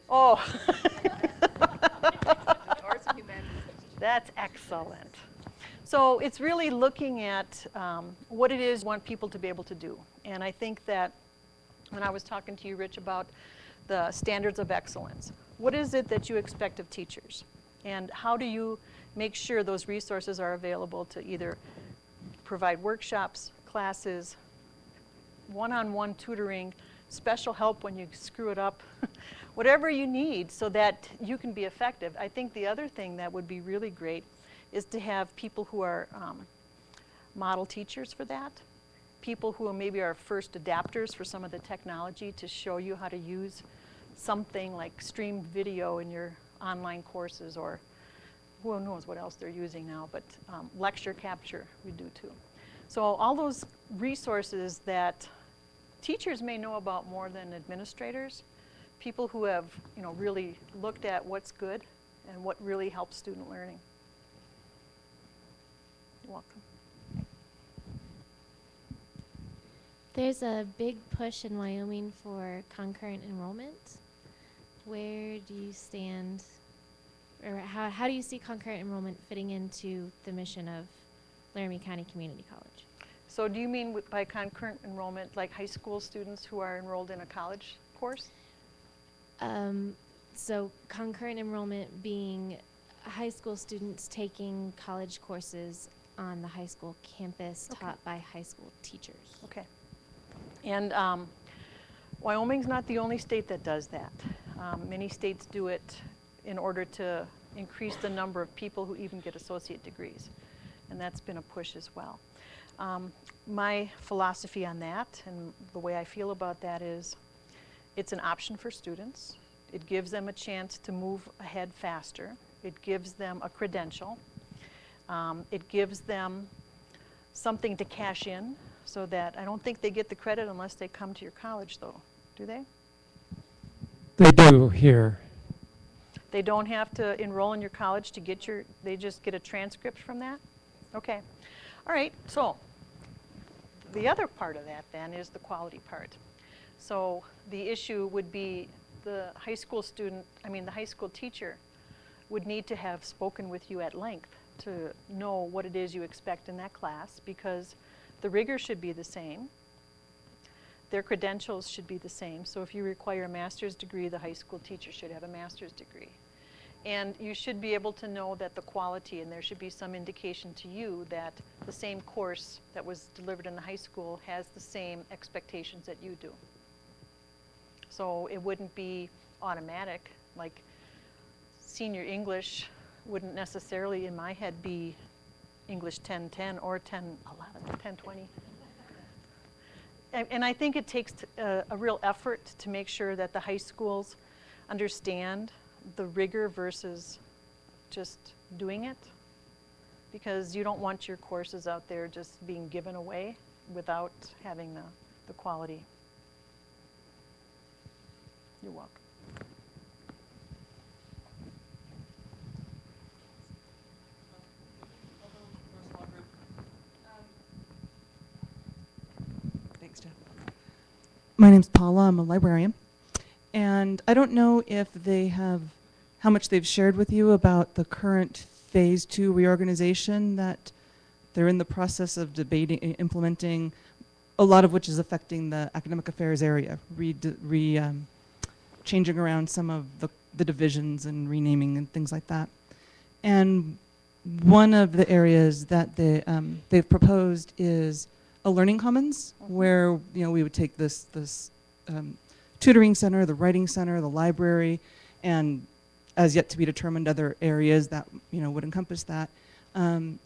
Speaker 2: Oh. That's excellent. So it's really looking at what it is you want people to be able to do. And I think that when I was talking to you, Rich, about the standards of excellence, what is it that you expect of teachers? And how do you make sure those resources are available to either provide workshops, classes, one-on-one tutoring, special help when you screw it up, whatever you need so that you can be effective. I think the other thing that would be really great is to have people who are model teachers for that, people who maybe are first adapters for some of the technology to show you how to use something like streamed video in your online courses, or who knows what else they're using now, but lecture capture we do too. So all those resources that teachers may know about more than administrators, people who have, you know, really looked at what's good and what really helps student learning. You're welcome.
Speaker 13: There's a big push in Wyoming for concurrent enrollment. Where do you stand, or how do you see concurrent enrollment fitting into the mission of Laramie County Community College?
Speaker 2: So do you mean by concurrent enrollment like high school students who are enrolled in a college course?
Speaker 13: So concurrent enrollment being high school students taking college courses on the high school campus,
Speaker 2: Okay.
Speaker 13: taught by high school teachers.
Speaker 2: Okay. And Wyoming's not the only state that does that. Many states do it in order to increase the number of people who even get associate degrees. And that's been a push as well. My philosophy on that, and the way I feel about that, is it's an option for students. It gives them a chance to move ahead faster. It gives them a credential. It gives them something to cash in, so that I don't think they get the credit unless they come to your college, though. Do they?
Speaker 1: They do here.
Speaker 2: They don't have to enroll in your college to get your, they just get a transcript from that? Okay. All right, so the other part of that then is the quality part. So the issue would be the high school student, the high school teacher would need to have spoken with you at length to know what it is you expect in that class, because the rigor should be the same. their credentials should be the same. So if you require a master's degree, the high school teacher should have a master's degree. And you should be able to know that the quality, and there should be some indication to you that the same course that was delivered in the high school has the same expectations that you do. So it wouldn't be automatic, like senior English wouldn't necessarily, in my head, be English 1010 or 1011, 1020. And I think it takes a real effort to make sure that the high schools understand the rigor versus just doing it, because you don't want your courses out there just being given away without having the quality. You're welcome.
Speaker 14: Thanks, Jeff. My name's Paula. I'm a librarian. And I don't know if they have, how much they've shared with you about the current phase 2 reorganization that they're in the process of debating, implementing, a lot of which is affecting the academic affairs area, changing around some of the divisions and renaming and things like that. And one of the areas that they've proposed is a learning commons, where we would take this tutoring center, the writing center, the library, and as yet to be determined other areas that would encompass that, and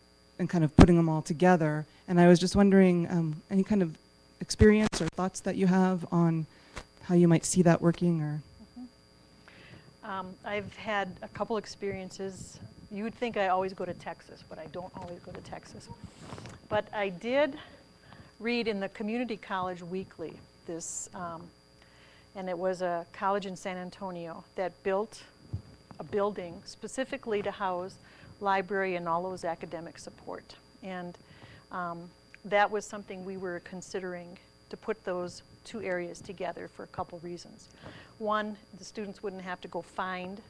Speaker 14: kind of putting them all together. And I was just wondering any kind of experience or thoughts that you have on how you might see that working, or.
Speaker 2: I've had a couple experiences. You would think I always go to Texas, but I don't always go to Texas. But I did read in the Community College Weekly this, and it was a college in San Antonio that built a building specifically to house library and all those academic support. And that was something we were considering, to put those two areas together for a couple reasons. One, the students wouldn't have to go find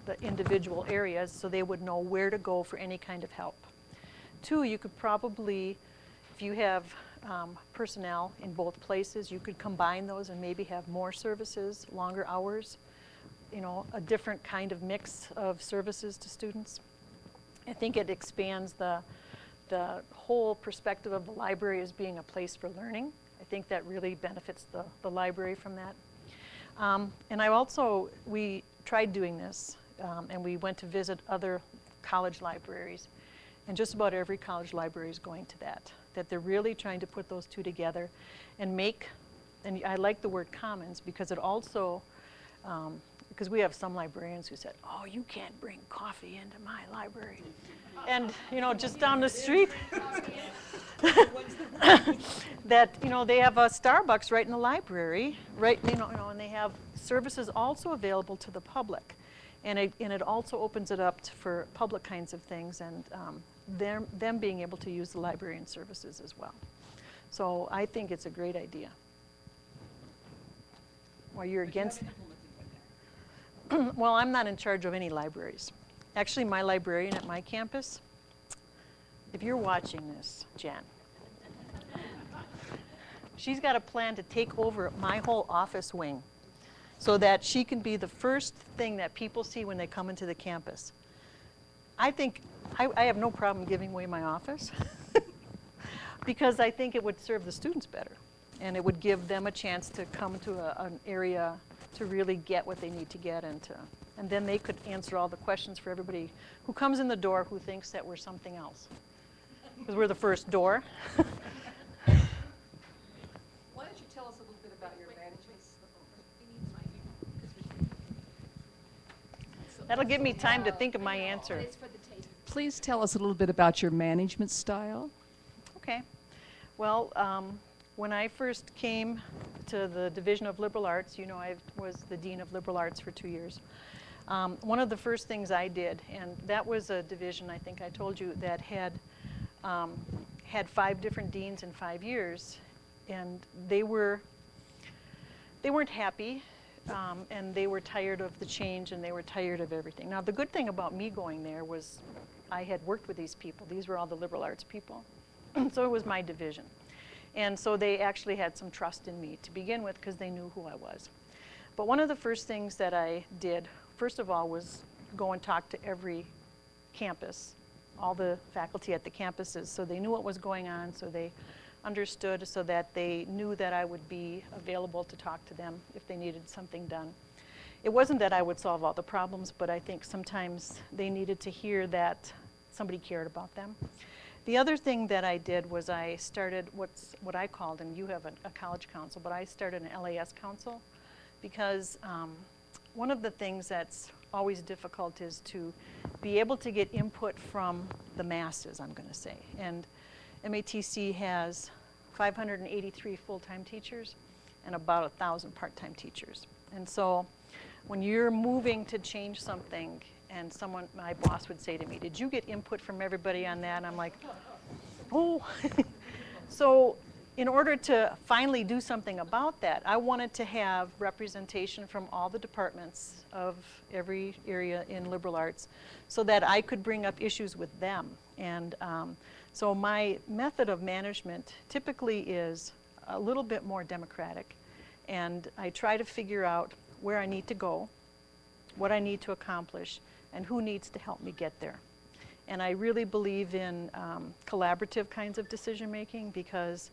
Speaker 2: the individual areas, so they would know where to go for any kind of help. Two, you could probably, if you have personnel in both places, you could combine those and maybe have more services, longer hours, a different kind of mix of services to students. I think it expands the whole perspective of the library as being a place for learning. I think that really benefits the library from that. And we tried doing this, and we went to visit other college libraries. And just about every college library is going to that they're really trying to put those two together and and I like the word commons, because it also, because we have some librarians who said, oh, you can't bring coffee into my library. And, just down the street, that, they have a Starbucks right in the library, right, and they have services also available to the public. And it also opens it up for public kinds of things, and them being able to use the librarian services as well. So I think it's a great idea. Well, you're against? Well, I'm not in charge of any libraries. Actually, my librarian at my campus, if you're watching this, Jen, she's got a plan to take over my whole office wing so that she can be the first thing that people see when they come into the campus. I think I have no problem giving away my office because I think it would serve the students better, and it would give them a chance to come to an area to really get what they need to get into. And then they could answer all the questions for everybody who comes in the door who thinks that we're something else. Because we're the first door.
Speaker 12: Why don't you tell us a little bit about your management?
Speaker 2: That'll give me time to think of my answer.
Speaker 12: Please tell us a little bit about your management style.
Speaker 2: Okay. Well, when I first came to the Division of Liberal Arts, I was the Dean of Liberal Arts for 2 years. One of the first things I did, and that was a division, I think I told you, that had 5 different deans in 5 years, and they weren't happy, and they were tired of the change, and they were tired of everything. Now, the good thing about me going there was I had worked with these people. These were all the liberal arts people, so it was my division. And so they actually had some trust in me to begin with because they knew who I was. But one of the first things that I did, first of all, was go and talk to every campus, all the faculty at the campuses, so they knew what was going on, so they understood, so that they knew that I would be available to talk to them if they needed something done. It wasn't that I would solve all the problems, but I think sometimes they needed to hear that somebody cared about them. The other thing that I did was I started what I called, and you have a college council, but I started an LAS council, because one of the things that's always difficult is to be able to get input from the masses, I'm going to say. And MATC has 583 full-time teachers and about 1,000 part-time teachers. And so when you're moving to change something, and my boss would say to me, "Did you get input from everybody on that?" And I'm like, "Oh." So in order to finally do something about that, I wanted to have representation from all the departments of every area in liberal arts so that I could bring up issues with them. And so my method of management typically is a little bit more democratic. And I try to figure out where I need to go, what I need to accomplish, and who needs to help me get there. And I really believe in collaborative kinds of decision making, because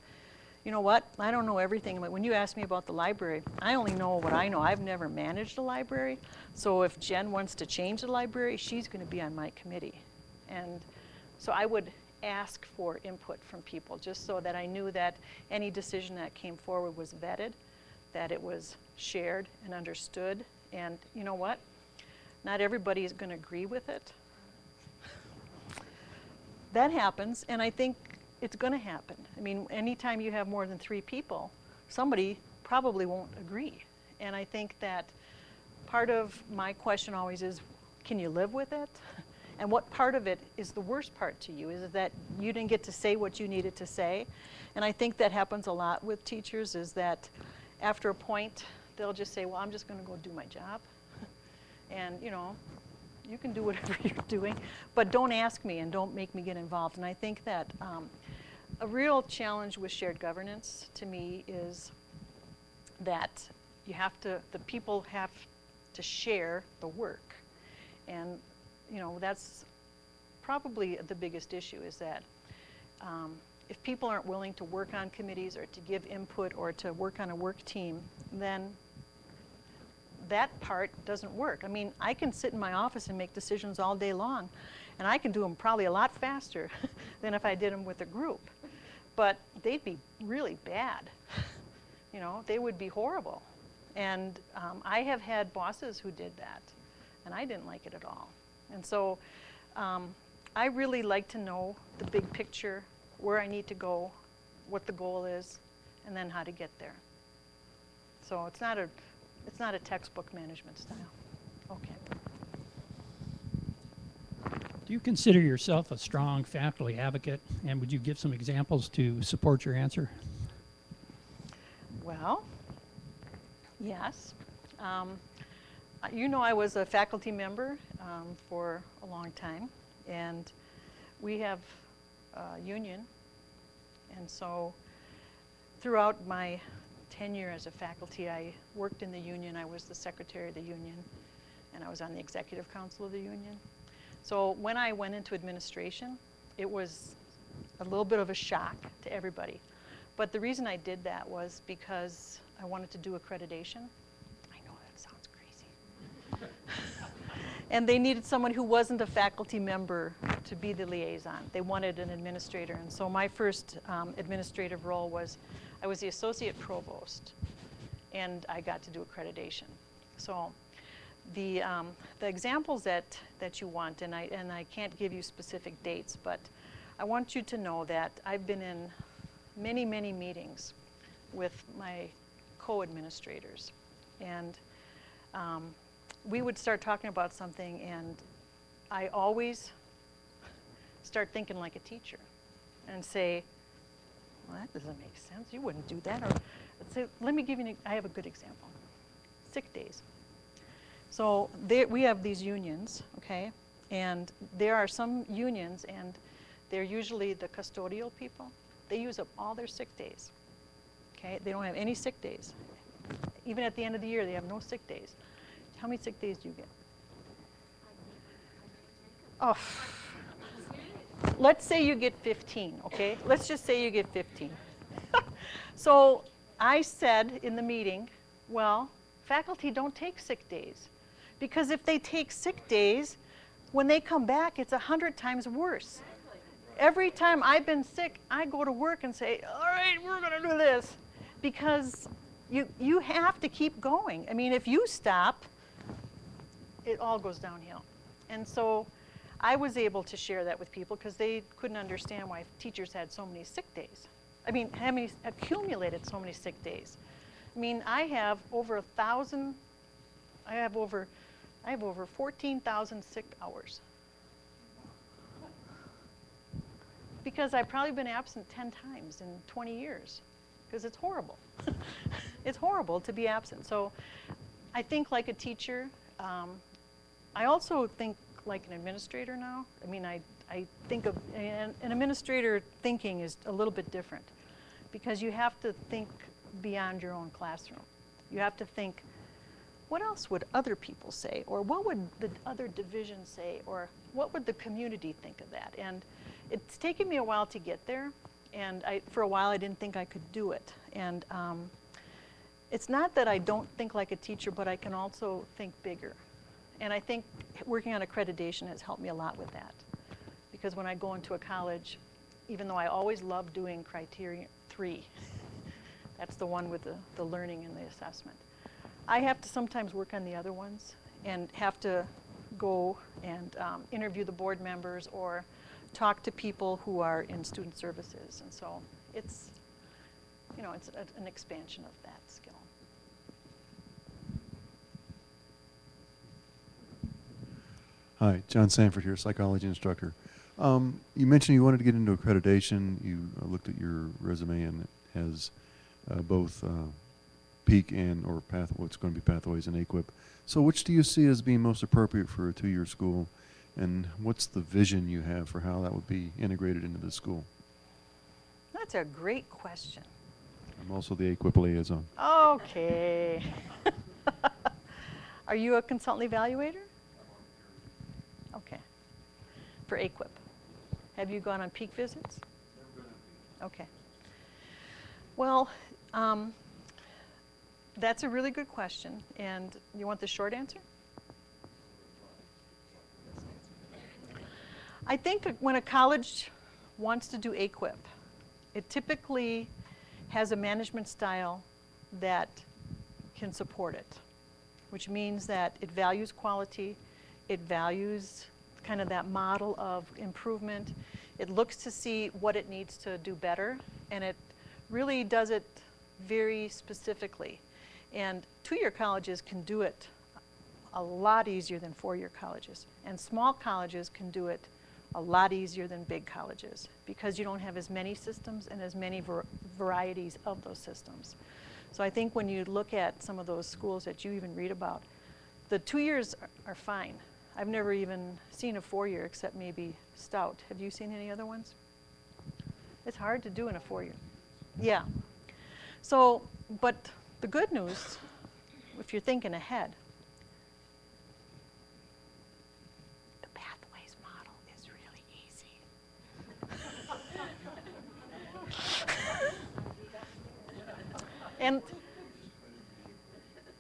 Speaker 2: you know what? I don't know everything. When you ask me about the library, I only know what I know. I've never managed a library. So if Jen wants to change the library, she's going to be on my committee. And so I would ask for input from people, just so that I knew that any decision that came forward was vetted, that it was shared and understood. And you know what? Not everybody is going to agree with it. That happens, and I think it's going to happen. I mean, anytime you have more than 3 people, somebody probably won't agree. And I think that part of my question always is, can you live with it? And what part of it is the worst part to you? Is it that you didn't get to say what you needed to say? And I think that happens a lot with teachers, is that after a point, they'll just say, well, I'm just going to go do my job. And, you know, you can do whatever you're doing, but don't ask me and don't make me get involved. And I think that a real challenge with shared governance to me is that the people have to share the work. And, you know, that's probably the biggest issue, is that if people aren't willing to work on committees or to give input or to work on a work team, then that part doesn't work. I mean, I can sit in my office and make decisions all day long, and I can do them probably a lot faster than if I did them with a group. But they'd be really bad. You know, they would be horrible. And I have had bosses who did that, and I didn't like it at all. And so I really like to know the big picture, where I need to go, what the goal is, and then how to get there. So it's not a textbook management style. Okay.
Speaker 3: Do you consider yourself a strong faculty advocate, and would you give some examples to support your answer?
Speaker 2: Well, yes. You know, I was a faculty member for a long time, and we have a union. And so throughout my tenure as a faculty, I worked in the union. I was the secretary of the union, and I was on the executive council of the union. So when I went into administration, it was a little bit of a shock to everybody. But the reason I did that was because I wanted to do accreditation. I know that sounds crazy. And they needed someone who wasn't a faculty member to be the liaison. They wanted an administrator. And so my first administrative role was, I was the associate provost, and I got to do accreditation. So the examples that you want, and I can't give you specific dates, but I want you to know that I've been in many, many meetings with my co-administrators. And we would start talking about something, and I always start thinking like a teacher and say, well, that doesn't make sense. You wouldn't do that. Or say, let me give you I have a good example. Sick days. So we have these unions, okay? And there are some unions, and they're usually the custodial people. they use up all their sick days. Okay, they don't have any sick days. Even at the end of the year, they have no sick days. How many sick days do you get? Oh, let's say you get 15, okay? Let's just say you get 15. So I said in the meeting, well, faculty don't take sick days. Because if they take sick days, when they come back, it's 100 times worse. Every time I've been sick, I go to work and say, all right, we're going to do this. Because you have to keep going. I mean, if you stop, it all goes downhill. And so I was able to share that with people because they couldn't understand why teachers had so many sick days. I mean, accumulated so many sick days. I mean, I have over 1,000, I have over 14,000 sick hours. Because I've probably been absent 10 times in 20 years. Because it's horrible. It's horrible to be absent. So I think like a teacher. I also think like an administrator now. I mean, I think of an administrator thinking is a little bit different because you have to think beyond your own classroom. You have to think, what else would other people say? Or what would the other division say? Or what would the community think of that? And it's taken me a while to get there. And for a while, I didn't think I could do it. And it's not that I don't think like a teacher, but I can also think bigger. And I think working on accreditation has helped me a lot with that. Because when I go into a college, even though I always love doing criteria 3, that's the one with the learning and the assessment, I have to sometimes work on the other ones and have to go and interview the board members or talk to people who are in student services. And so it's, you know, it's an expansion of that skill.
Speaker 15: Hi, John Sanford here, psychology instructor. You mentioned you wanted to get into accreditation. You looked at your resume and it has both PEAK and or what's going to be Pathways and AQUIP. So which do you see as being most appropriate for a 2-year school? And what's the vision you have for how that would be integrated into the school?
Speaker 2: That's a great question.
Speaker 15: I'm also the AQUIP liaison.
Speaker 2: Okay. Are you a consultant evaluator? Okay. For AQUIP. Have you gone on PEAK visits? Okay. Well, that's a really good question. And you want the short answer? I think when a college wants to do AQUIP, it typically has a management style that can support it, which means that it values quality, it values kind of that model of improvement, it looks to see what it needs to do better, and it really does it very specifically. And 2-year colleges can do it a lot easier than 4-year colleges, and small colleges can do it a lot easier than big colleges because you don't have as many systems and as many varieties of those systems. So I think when you look at some of those schools that you even read about, the 2 years are fine. I've never even seen a 4-year except maybe Stout. Have you seen any other ones? It's hard to do in a 4-year. Yeah. So, but the good news, if you're thinking ahead, and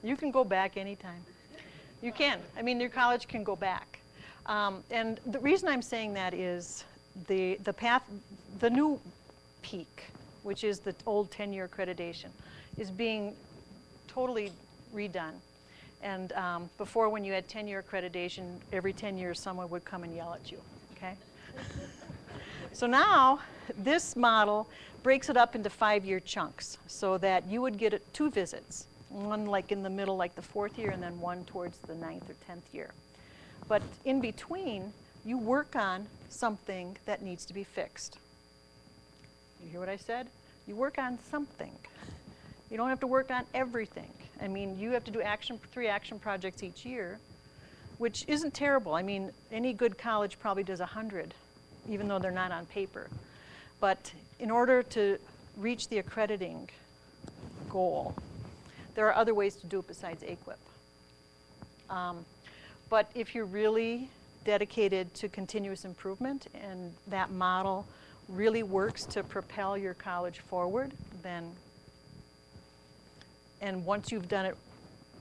Speaker 2: you can go back anytime. You can. I mean, your college can go back. And the reason I'm saying that is the new PEAK, which is the old 10-year accreditation, is being totally redone. And before, when you had 10-year accreditation, every 10 years someone would come and yell at you, okay? So now, this model breaks it up into 5-year chunks so that you would get 2 visits, one like in the middle, like the 4th year, and then one towards the 9th or 10th year. But in between, you work on something that needs to be fixed. You hear what I said? You work on something. You don't have to work on everything. I mean, you have to do 3 action projects each year, which isn't terrible. I mean, any good college probably does 100, even though they're not on paper. But in order to reach the accrediting goal, there are other ways to do it besides AQUIP. But if you're really dedicated to continuous improvement and that model really works to propel your college forward, then, and once you've done it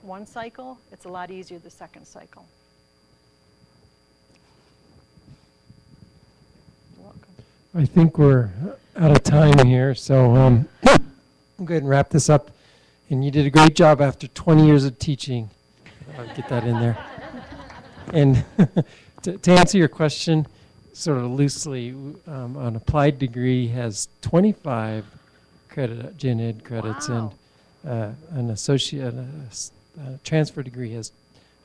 Speaker 2: one cycle, it's a lot easier the second cycle. You're welcome.
Speaker 1: I think we're out of time here, so I'm going to ahead and wrap this up. And you did a great job after 20 years of teaching. I'll get that in there. And to answer your question, sort of loosely, an applied degree has 25 gen ed credits,
Speaker 2: Wow.
Speaker 1: and an associate, transfer degree has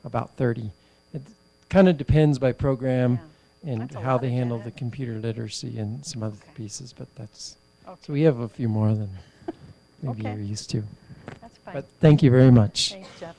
Speaker 1: about 30. It kind of depends by program and
Speaker 2: That's a
Speaker 1: how
Speaker 2: lot
Speaker 1: they
Speaker 2: of
Speaker 1: handle
Speaker 2: gen
Speaker 1: the
Speaker 2: ed.
Speaker 1: computer literacy and some other
Speaker 2: Okay.
Speaker 1: pieces, but that's,
Speaker 2: Okay.
Speaker 1: so we have a few more than maybe
Speaker 2: Okay.
Speaker 1: you're used to.
Speaker 2: That's fine.
Speaker 1: But thank you very much.
Speaker 2: Thanks, Jeff.